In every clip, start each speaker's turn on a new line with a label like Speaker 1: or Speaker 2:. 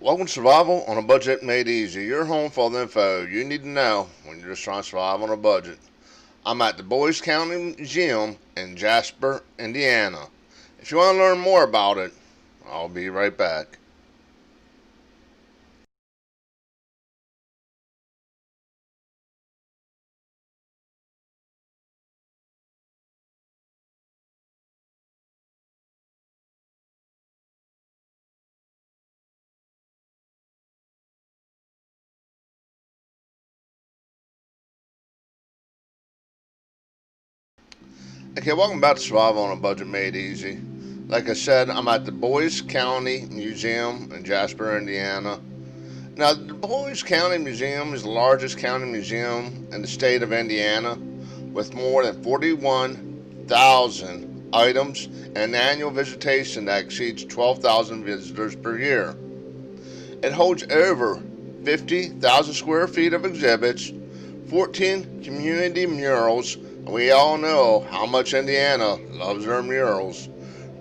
Speaker 1: Welcome to Survival on a Budget Made Easy. Your home for the info you need to know when you're just trying to survive on a budget. I'm at the Dubois County Museum in Jasper, Indiana. If you want to learn more about it, I'll be right back. Okay, welcome back to Survival on a Budget Made Easy. Like I said, I'm at the Dubois County Museum in Jasper, Indiana. Now, the Dubois County Museum is the largest county museum in the state of Indiana with more than 41,000 items and an annual visitation that exceeds 12,000 visitors per year. It holds over 50,000 square feet of exhibits, 14 community murals, and we all know how much Indiana loves their murals,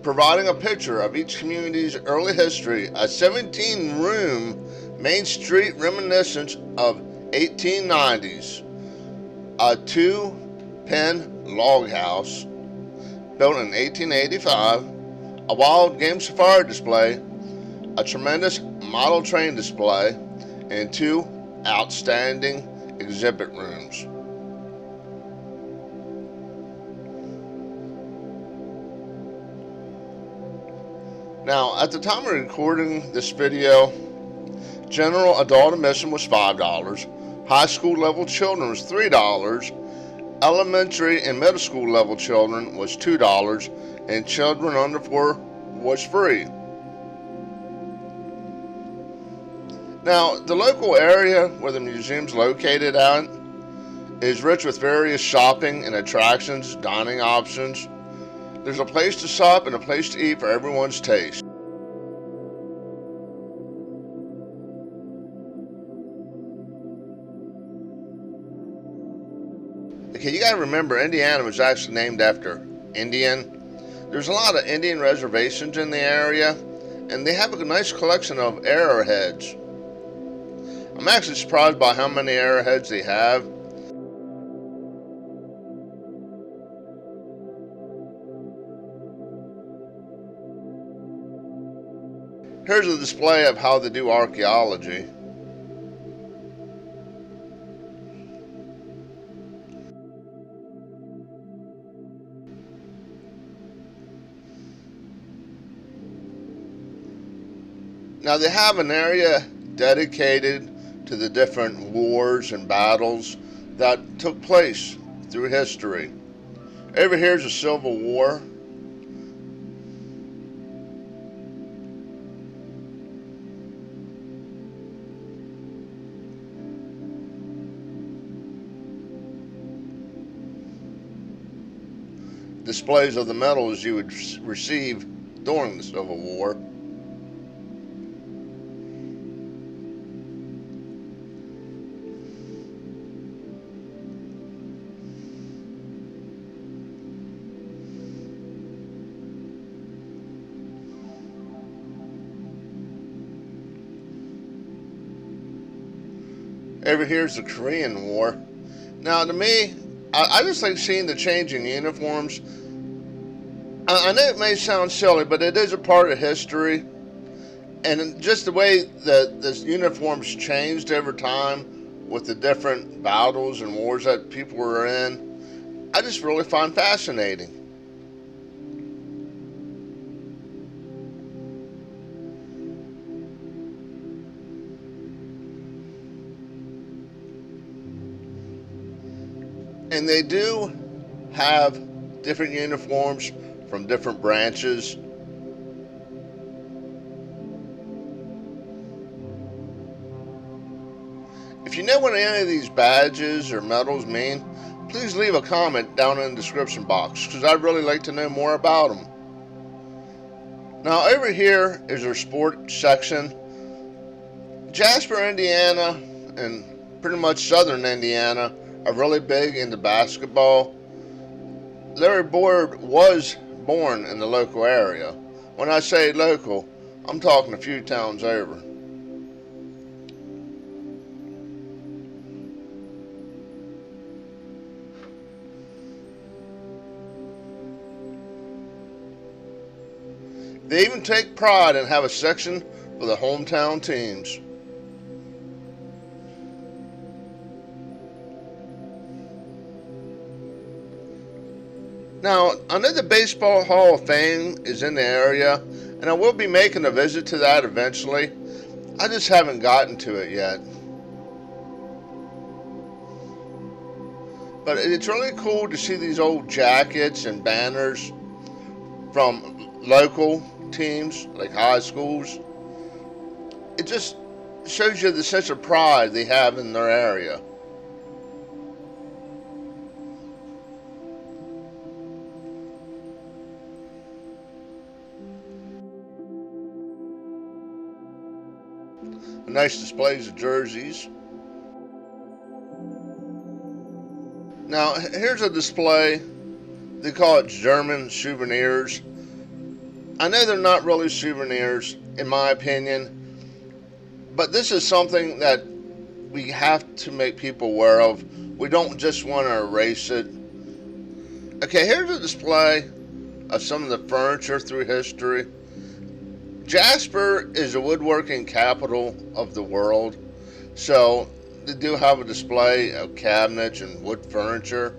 Speaker 1: providing a picture of each community's early history, a 17-room Main Street reminiscence of 1890s, a two-pen log house built in 1885, a wild game safari display, a tremendous model train display, and two outstanding exhibit rooms. Now, at the time of recording this video, general adult admission was $5, high school level children was $3, elementary and middle school level children was $2, and children under 4 was free. Now, the local area where the museum's located at is rich with various shopping and attractions, dining options. There's a place to shop and a place to eat for everyone's taste. Okay, you gotta remember, Indiana was actually named after Indian. There's a lot of Indian reservations in the area, and they have a nice collection of arrowheads. I'm actually surprised by how many arrowheads they have. Here's a display of how they do archaeology. Now they have an area dedicated to the different wars and battles that took place through history. Over here is a Civil War. Displays of the medals you would receive during the Civil War. Over here is the Korean War. Now, to me, I just like seeing the changing uniforms. I know it may sound silly, but it is a part of history. And just the way that the uniforms changed over time with the different battles and wars that people were in, I just really find fascinating. And they do have different uniforms from different branches. If you know what any of these badges or medals mean, please leave a comment down in the description box, because I'd really like to know more about them. Now over here is our sports section. Jasper, Indiana, and pretty much southern Indiana are really big into basketball. Larry Bird was born in the local area. When I say local, I'm talking a few towns over. They even take pride and have a section for the hometown teams. Now, I know the Baseball Hall of Fame is in the area, and I will be making a visit to that eventually. I just haven't gotten to it yet. But it's really cool to see these old jackets and banners from local teams, like high schools. It just shows you the sense of pride they have in their area. Nice displays of jerseys. Now, here's a display. They call it German souvenirs. I know they're not really souvenirs, in my opinion, but this is something that we have to make people aware of. We don't just want to erase it. Okay, here's a display of some of the furniture through history. Jasper is the woodworking capital of the world, so they do have a display of cabinets and wood furniture.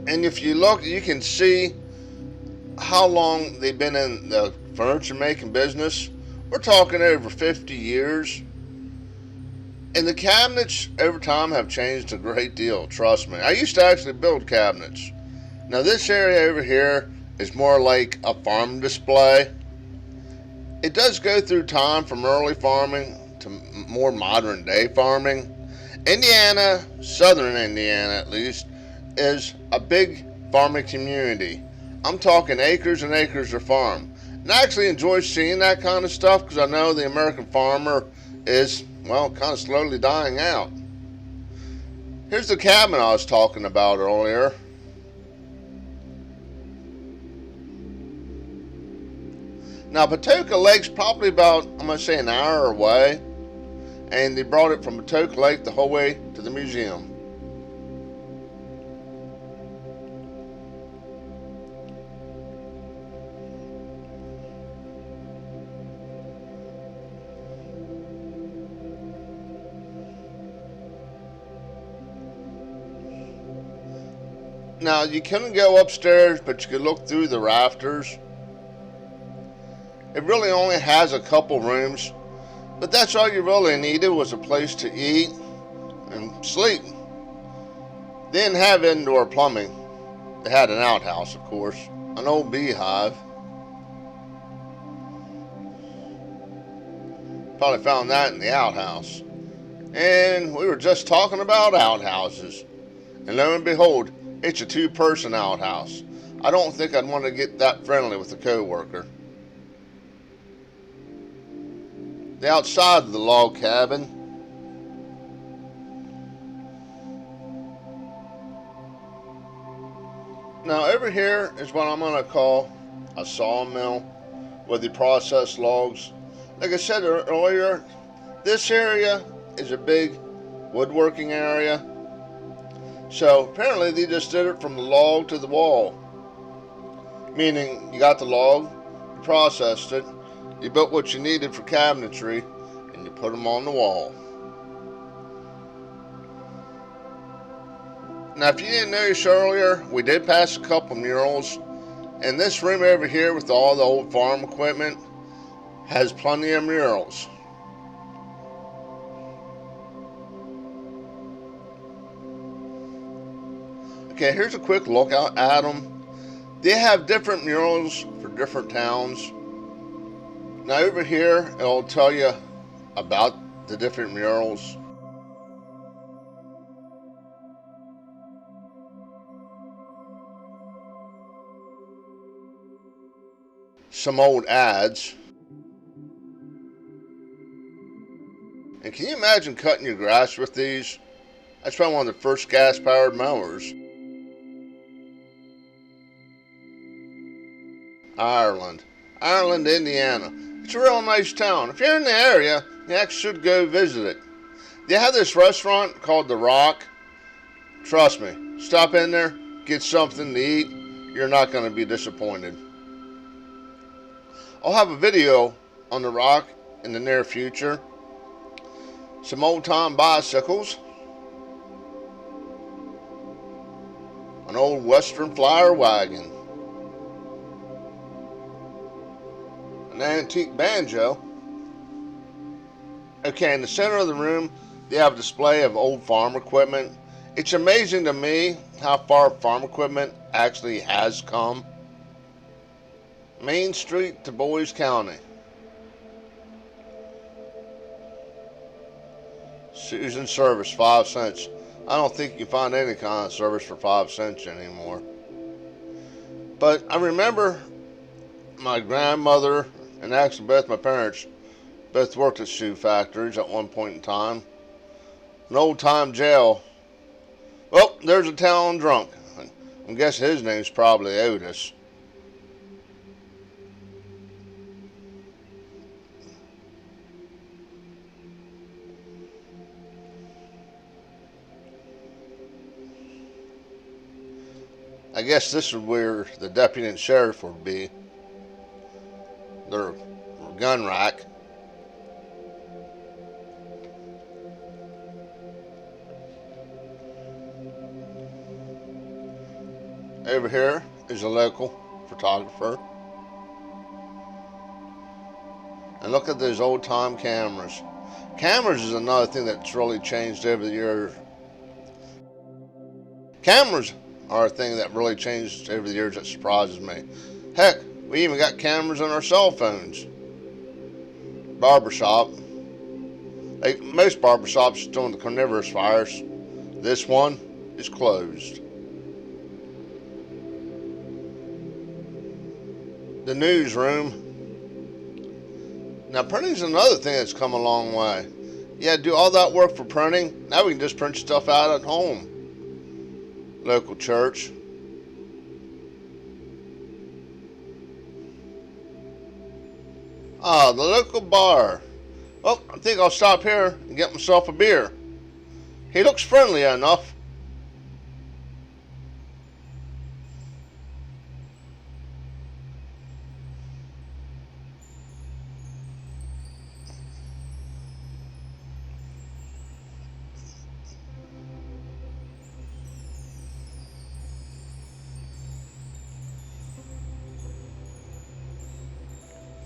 Speaker 1: And if you look, you can see how long they've been in the furniture making business. We're talking over 50 years. And the cabinets over time have changed a great deal, trust me. I used to actually build cabinets. Now this area over here is more like a farm display. It does go through time from early farming to more modern day farming. Indiana, southern Indiana at least, is a big farming community. I'm talking acres and acres of farm. And I actually enjoy seeing that kind of stuff because I know the American farmer is, well, kind of slowly dying out. Here's the cabin I was talking about earlier. Now, Patoka Lake's probably about, I'm going to say, an hour away. And they brought it from Patoka Lake the whole way to the museum. Now, you couldn't go upstairs, but you could look through the rafters. It really only has a couple rooms, but that's all you really needed was a place to eat and sleep. They didn't have indoor plumbing. They had an outhouse, of course, an old beehive. Probably found that in the outhouse. And we were just talking about outhouses. And lo and behold, it's a two-person outhouse. I don't think I'd want to get that friendly with a co-worker. The outside of the log cabin. Now over here is what I'm going to call a sawmill where they process logs. Like I said earlier, this area is a big woodworking area. So apparently they just did it from the log to the wall. Meaning you got the log, you processed it, you built what you needed for cabinetry, and you put them on the wall. Now if you didn't notice earlier, we did pass a couple murals. And this room over here with all the old farm equipment has plenty of murals. Okay, here's a quick look at them. They have different murals for different towns. Now over here, it'll tell you about the different murals. Some old ads. And can you imagine cutting your grass with these? That's probably one of the first gas-powered mowers. Ireland, Indiana. It's a real nice town. If you're in the area, you actually should go visit it. They have this restaurant called The Rock. Trust me, stop in there, get something to eat. You're not going to be disappointed. I'll have a video on The Rock in the near future. Some old-time bicycles. An old Western Flyer wagon. An antique banjo. Okay, in the center of the room, they have a display of old farm equipment. It's amazing to me how far farm equipment actually has come. Main Street, Dubois County. Susan service, 5 cents. I don't think you find any kind of service for 5 cents anymore. But I remember my grandmother and actually both my parents both worked at shoe factories at one point in time. An old time jail. Well, there's a town drunk. I'm guessing his name's probably Otis. I guess this is where the deputy and sheriff would be. Their gun rack. Over here is a local photographer. And look at those old time cameras. Cameras is another thing that's really changed over the years. Cameras are a thing that really changed over the years that surprises me. Heck, we even got cameras on our cell phones. Barbershop. Like most barbershops during the carnivorous fires, this one is closed. The newsroom. Now printing's another thing that's come a long way. Yeah, do all that work for printing. Now we can just print stuff out at home. Local church. Ah, the local bar. Well, I think I'll stop here and get myself a beer. He looks friendly enough.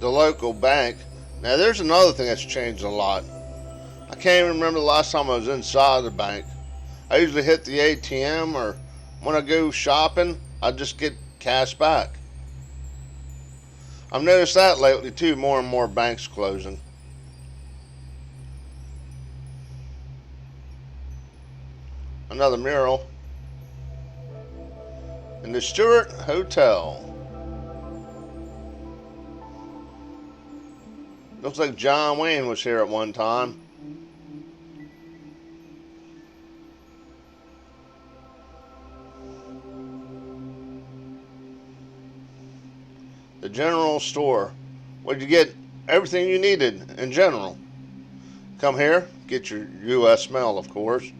Speaker 1: The local bank. Now there's another thing that's changed a lot. I can't even remember the last time I was inside the bank. I usually hit the ATM, or when I go shopping, I just get cash back. I've noticed that lately too, more and more banks closing. Another mural. In the Stewart Hotel. Looks like John Wayne was here at one time. The general store. Where'd you get everything you needed in general? Come here, get your U.S. mail, of course.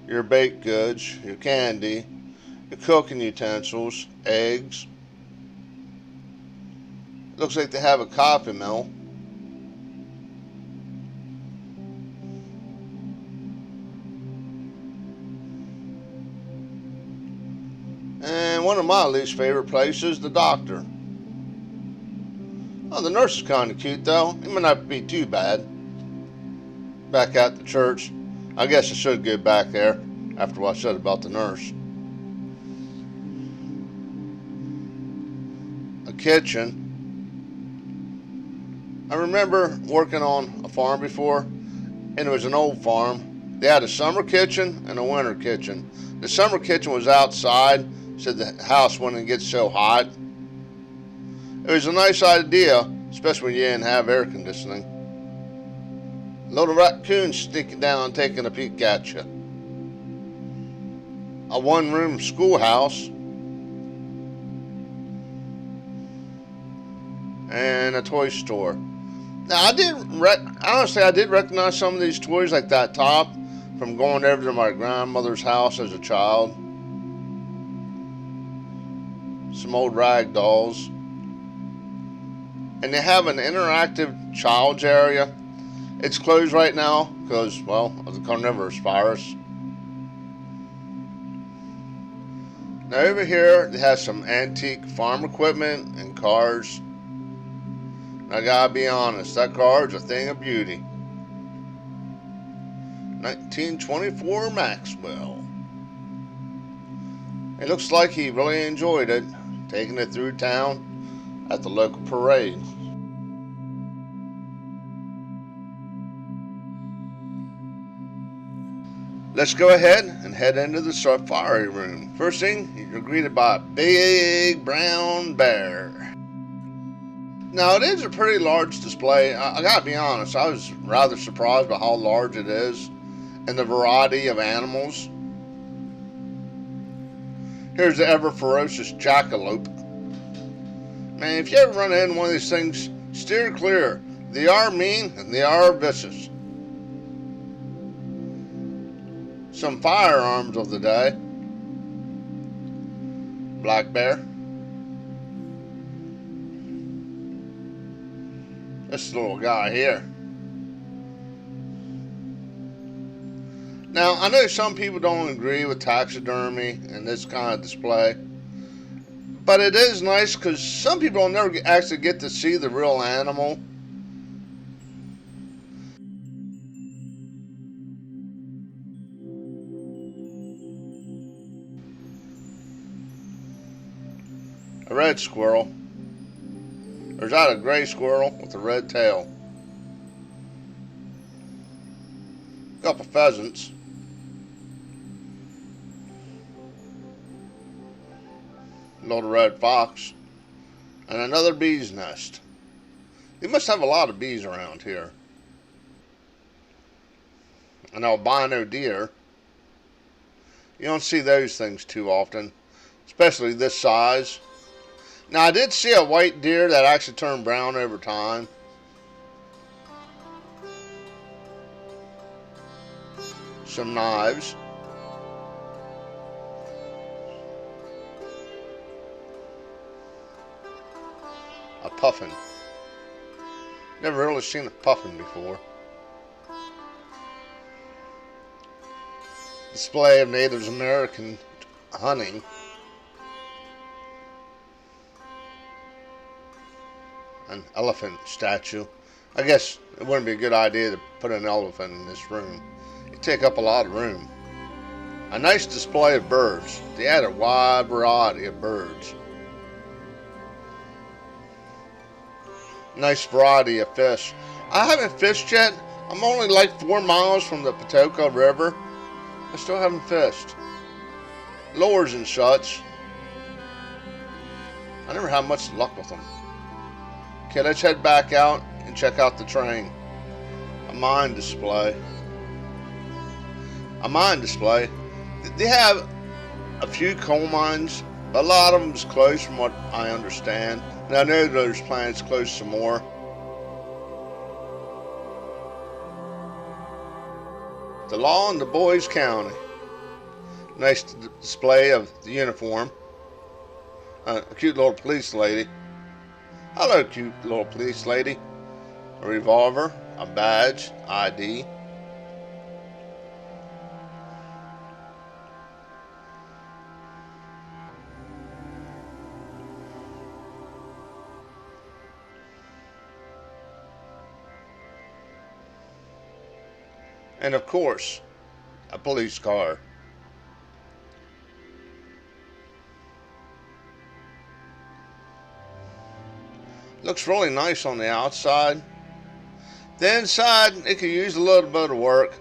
Speaker 1: Your baked goods, your candy, your cooking utensils, eggs. Looks like they have a coffee mill. And one of my least favorite places, the doctor. Oh, the nurse is kind of cute though. It might not be too bad. Back at the church. I guess I should go back there after what I said about the nurse. A kitchen. I remember working on a farm before, and it was an old farm. They had a summer kitchen and a winter kitchen. The summer kitchen was outside, so the house wouldn't get so hot. It was a nice idea, especially when you didn't have air conditioning. Little raccoons sneaking down and taking a peek at you. a one-room schoolhouse, and a toy store. Now, honestly, I did recognize some of these toys, like that top, from going over to my grandmother's house as a child. Some old rag dolls. And they have an interactive child's area. It's closed right now because, well, of the carnivorous virus. Now over here, they have some antique farm equipment and cars. And I gotta be honest, that car's a thing of beauty. 1924 Maxwell. It looks like he really enjoyed it, taking it through town at the local parade. Let's go ahead and head into the safari room. First thing, you're greeted by a big brown bear. Now, it is a pretty large display. I gotta be honest, I was rather surprised by how large it is and the variety of animals. Here's the ever ferocious jackalope. Man, if you ever run into one of these things, steer clear. They are mean and they are vicious. Some firearms of the day. Black bear. This little guy here. Now, I know some people don't agree with taxidermy and this kind of display, but it is nice because some people will never actually get to see the real animal. A red squirrel. There's that a gray squirrel with a red tail. A couple pheasants. A little red fox. And another bee's nest. They must have a lot of bees around here. An albino deer. You don't see those things too often, especially this size. Now, I did see a white deer that actually turned brown over time. Some knives. A puffin. Never really seen a puffin before. Display of Native American hunting. An elephant statue. I guess it wouldn't be a good idea to put an elephant in this room. It'd take up a lot of room. A nice display of birds. They had a wide variety of birds. Nice variety of fish. I haven't fished yet. I'm only like 4 miles from the Patoka River. I still haven't fished. Lures and such. I never had much luck with them. Okay, let's head back out and check out the train. A mine display. A mine display. They have a few coal mines, but a lot of them is closed from what I understand. And I know there's plans to close some more. The law in Dubois County. Nice display of the uniform. A cute little police lady. Hello, cute little police lady. A revolver, a badge, ID. And of course, a police car. Looks really nice on the outside. The inside, it could use a little bit of work,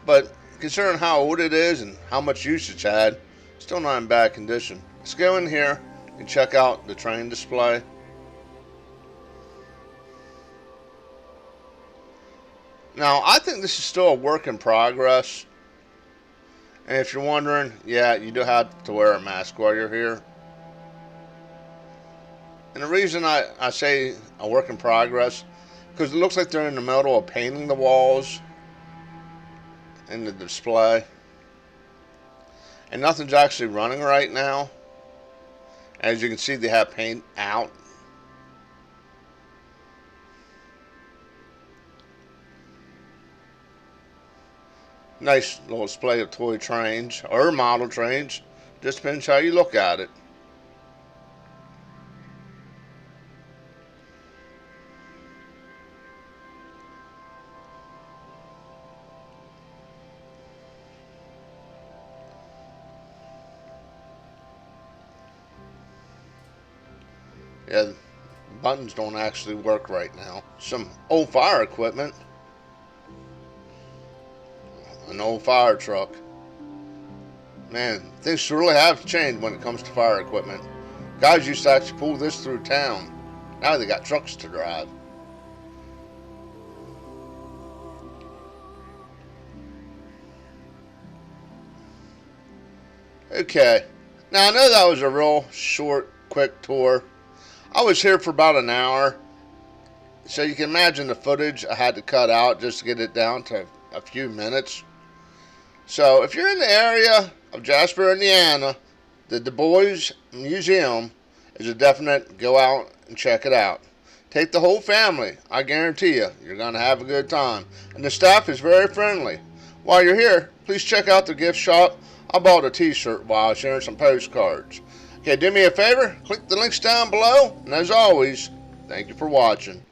Speaker 1: but considering how old it is and how much use it's had, still not in bad condition. Let's go in here and check out the train display. Now, I think this is still a work in progress, And if you're wondering, yeah, you do have to wear a mask while you're here. And the reason I say a work in progress, because it looks like they're in the middle of painting the walls in the display. And nothing's actually running right now. As you can see, they have paint out. Nice little display of toy trains or model trains. Just depends how you look at it. Yeah, the buttons don't actually work right now. Some old fire equipment. An old fire truck. Man, things really have changed when it comes to fire equipment. Guys used to actually pull this through town. Now they got trucks to drive. Okay. Now I know that was a real short, quick tour. I was here for about an hour. So you can imagine the footage I had to cut out just to get it down to a few minutes. So if you're in the area of Jasper, Indiana, the Dubois Museum is a definite go out and check it out. Take the whole family. I guarantee you're going to have a good time. And the staff is very friendly. While you're here, please check out the gift shop. I bought a t-shirt while I was sharing some postcards. Okay, do me a favor, click the links down below. And as always, thank you for watching.